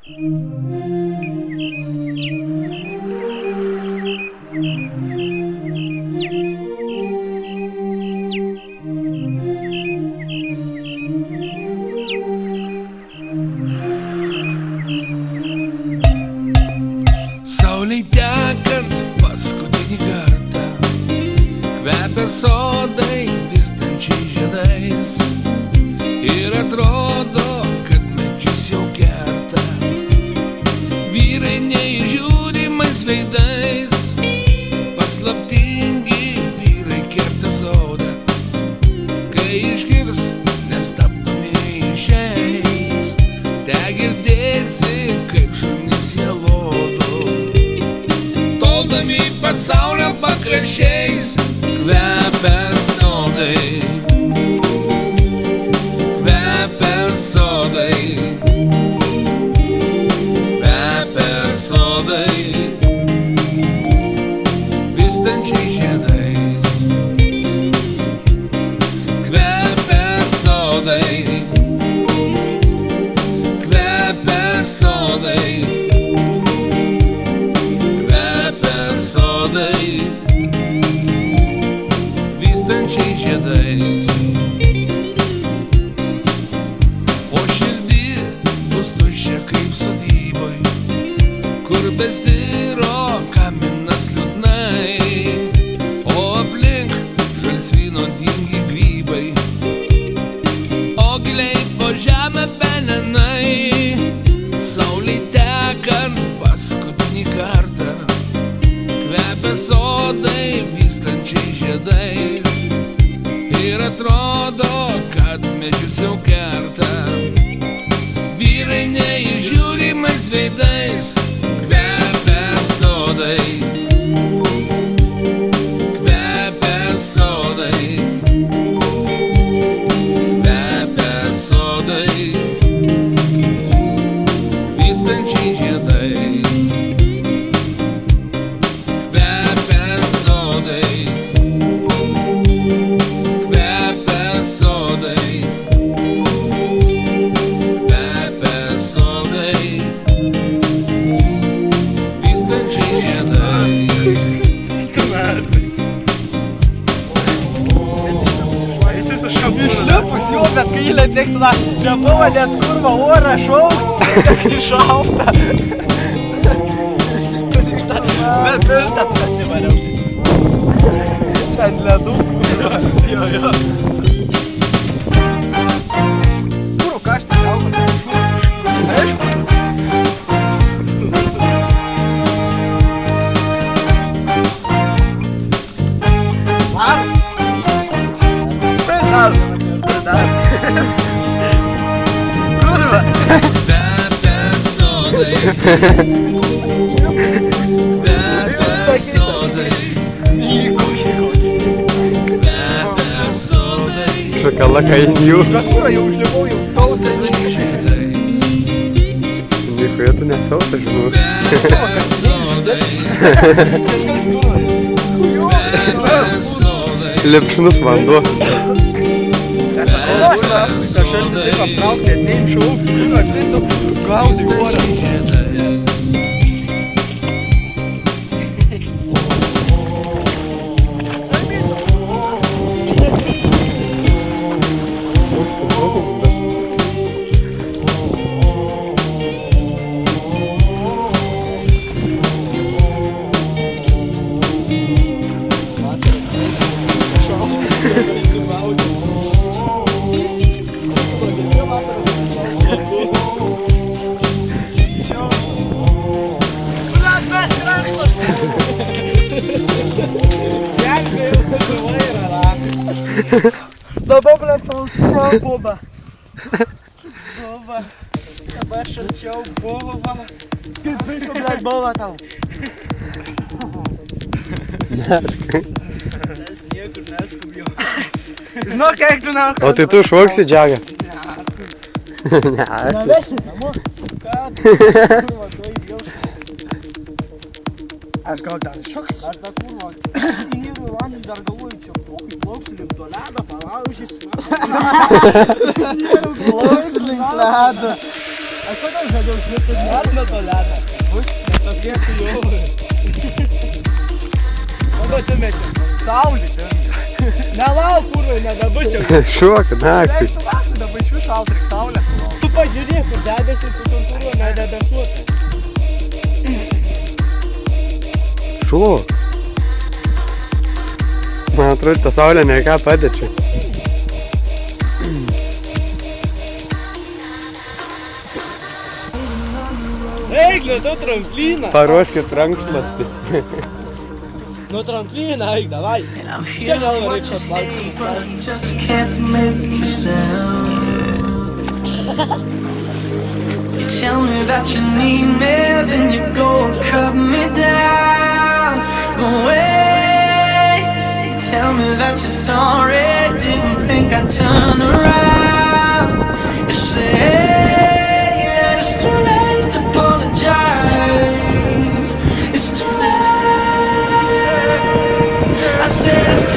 Saulei tekant paskutinį kartą, kvepia sodai vystančiai žiedais ir atrodo, kad medžius jau kerta vyrai neįžiūrimais veidais. Paslaptingi vyrai kerta sodą, kai iškirs nestabdomi išeis. Te girdėsi, kaip šunys jie lodo, toldami pasaulio pakraščiais. Kvepia sodai, kvepia sodai, kvepia sodai vystančiai žiedais. Kvepia sodai, kvepia sodai, kvepia sodai vystančiai žiedais. O širdis bus tuščia kaip sodyboj, kur bestiro kaminas liūdnai, o aplink žalsvyno dingi grybai, o giliai po žemę pelenai. Saulei tekant paskutinį kartą, kvepia sodai vystančiai žiedais ir atrodo, kad medžius jau kerta vyrai neįžiūrimais veidais. Kvepia sodai, kvepia sodai, kvepia sodai vystančiai žiedais. Kvepia sodai, kvepia sodai, kvepia sodai vystančiai žiedais. Išliupus jau, bet kai įlė tiktų, nebuvo net kurva orą šaukt, tik išalta. Bet pirštą prasivariau. Čia ant ledų. Jo. Kūrų kaštą galva, aišku. Kurva! Kvepia sodai, kvepia sodai, kvepia sodai Šokolaka in jų. Bet kurą jau užlipau, jau sausas. žiedais. Niekuoje tu net sausas, žinau. Kvepia sodai, Kažkas kurva. kvepia sodai, Lepšinus vanduo. Atsakau, šaltis taip aptraukti, atneim šaukti, žinot, tiesiog gaudai orą. žiedais. Dabar, blėt, palsiau bubą. Buba. Dabar šalčiau bubą. Kaip baisu, blėt, buba tau. Mes niekur neskubjau. Žinok, kiek tu nau. O tai tu šoksi, Džaga? Ne. Nevesi namo. Ką? Kurva, tu į vėl šoks. Aš gal ten šoks? Aš dar kurva. Įnyru į vandenį dar galvoju, čia pokui plauksiu link to ledo, palaužys. Plauksiu link ledo. Aš kodėl žadėjau žinoti, kad net to ledą. Bus, bet tas kiek tu jau. Kada tu mėčiam? Saulė, nelauk, kurvai, nebebus jau. Šok, naktį. Tu vakar dabar iš vis šalt, reik saulės sulauk. Tu pažiūrėk, kur debesis su konkuruoja, nedebesuotas. Šok. Man atrodo, ta saulė ne ką padėčia. Eik, lietu trampliną. Paruoškit rankšluostį. Nu trampliną, eik, davai. Štai galva reikia atvalgyti. You just can't make a sound. You tell me that you need me, then you go and cut me down. But wait, you tell me that you're sorry, didn't think I'd turn around. You say that it's too late to apologize. It's too late. I said it's too